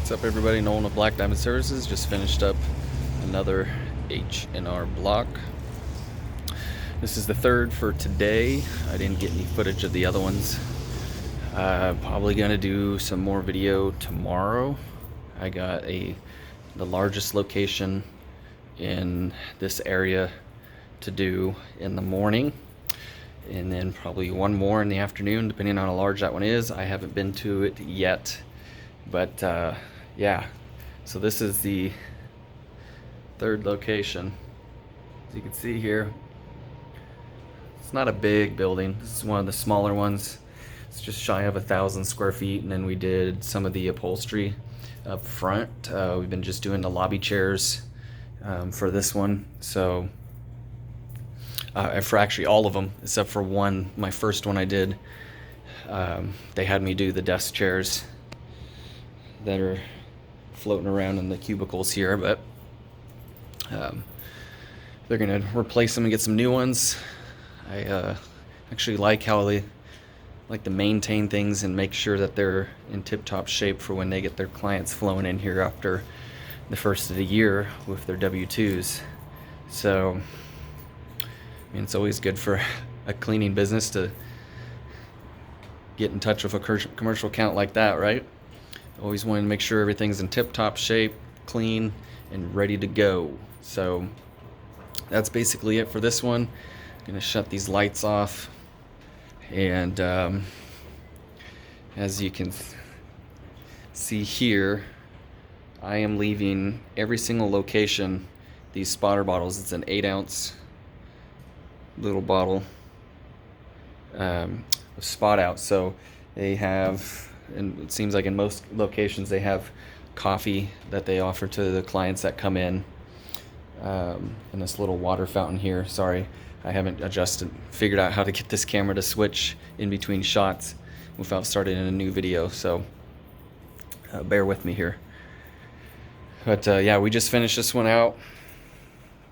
What's up, everybody? Nolan of Black Diamond Services just finished up another H&R Block. This is the third for today. I didn't get any footage of the other ones. Probably gonna do some more video tomorrow. I got the largest location in this area to do in the morning, and then probably one more in the afternoon, depending on how large that one is. I haven't been to it yet, but yeah. So this is the third location. As you can see here, it's not a big building. This is one of the smaller ones. It's just shy of 1,000 square feet, and then we did some of the upholstery up front. We've been just doing the lobby chairs for this one. So for actually all of them except for one, my first one I did, they had me do the desk chairs that are floating around in the cubicles here, but they're gonna replace them and get some new ones. I actually like how they like to maintain things and make sure that they're in tip-top shape for when they get their clients flowing in here after the first of the year with their W-2s. So I mean, it's always good for a cleaning business to get in touch with a commercial account like that, right? Always want to make sure everything's in tip-top shape, clean, and ready to go. So that's basically it for this one. I'm gonna shut these lights off, and as you can see here, I am leaving every single location these spotter bottles. It's an 8-ounce little bottle of spot out. So they have, and it seems like in most locations they have coffee that they offer to the clients that come in, and this little water fountain here. Sorry, I haven't figured out how to get this camera to switch in between shots without starting a new video, so bear with me here. But yeah, we just finished this one out.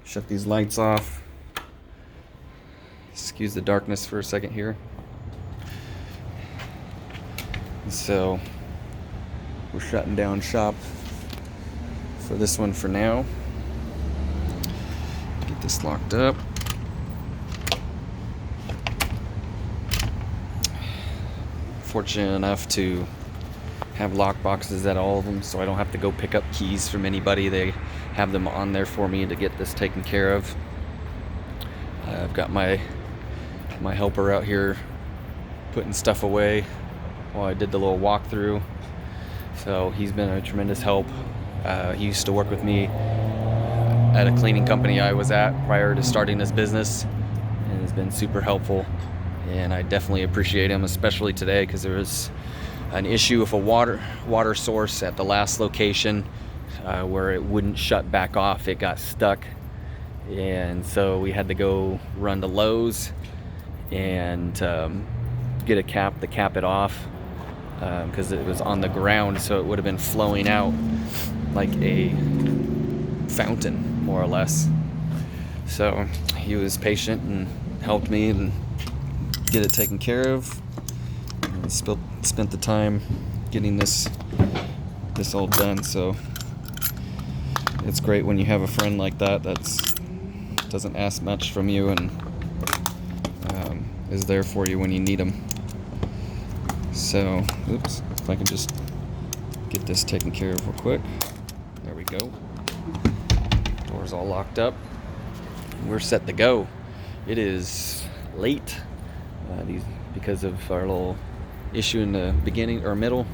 Shut these lights off. Excuse the darkness for a second here. So we're shutting down shop for this one for now. Get this locked up. Fortunate enough to have lock boxes at all of them, so I don't have to go pick up keys from anybody. They have them on there for me to get this taken care of. I've got my helper out here putting stuff away while I did the little walkthrough. So he's been a tremendous help. He used to work with me at a cleaning company I was at prior to starting this business, and has been super helpful. And I definitely appreciate him, especially today, because there was an issue with a water source at the last location where it wouldn't shut back off. It got stuck, and so we had to go run to Lowe's and get a cap to cap it off, because it was on the ground, so it would have been flowing out like a fountain, more or less. So he was patient and helped me and get it taken care of, and spent the time getting this all done. So it's great when you have a friend like that doesn't ask much from you and is there for you when you need them. So, oops, if I can just get this taken care of real quick. There we go. Door's all locked up. We're set to go. It is late because of our little issue in the beginning or middle,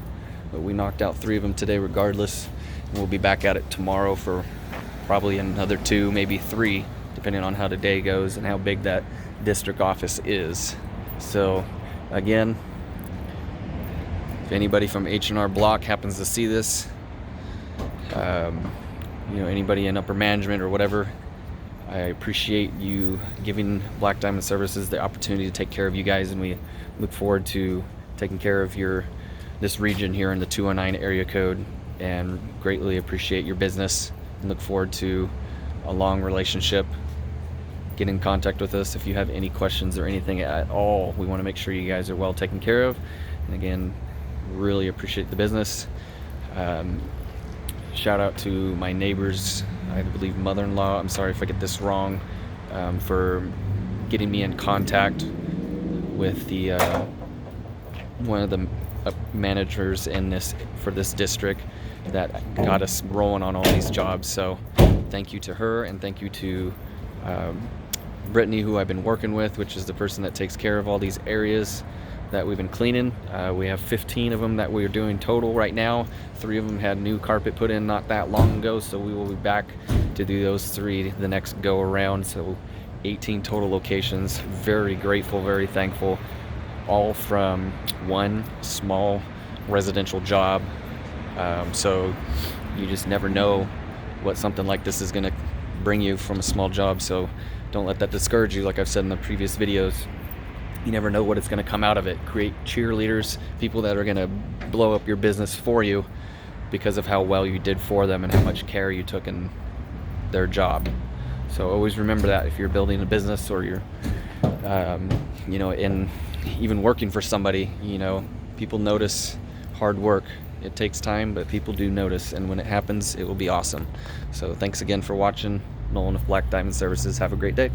but we knocked out 3 of them today regardless, and we'll be back at it tomorrow for probably another 2, maybe 3, depending on how the day goes and how big that district office is. So again, if anybody from H&R Block happens to see this, anybody in upper management or whatever, I appreciate you giving Black Diamond Services the opportunity to take care of you guys, and we look forward to taking care of this region here in the 209 area code, and greatly appreciate your business and look forward to a long relationship. Get in contact with us if you have any questions or anything at all. We want to make sure you guys are well taken care of, and again, really appreciate the business. Shout out to my neighbors, I believe mother-in-law, I'm sorry if I get this wrong, for getting me in contact with the one of the managers in this for this district that got us rolling on all these jobs. So thank you to her, and thank you to Brittany, who I've been working with, which is the person that takes care of all these areas that we've been cleaning. We have 15 of them that we're doing total right now. 3 of them had new carpet put in not that long ago, so we will be back to do those 3 the next go around. So 18 total locations. Very grateful, very thankful, all from one small residential job. So you just never know what something like this is going to bring you from a small job. So don't let that discourage you. Like I've said in the previous videos, you never know what it's going to come out of it. Create cheerleaders, people that are going to blow up your business for you because of how well you did for them and how much care you took in their job. So always remember that if you're building a business, or you're in even working for somebody, people notice hard work. It takes time, but people do notice, and when it happens, it will be awesome. So thanks again for watching. Nolan with Black Diamond Services. Have a great day.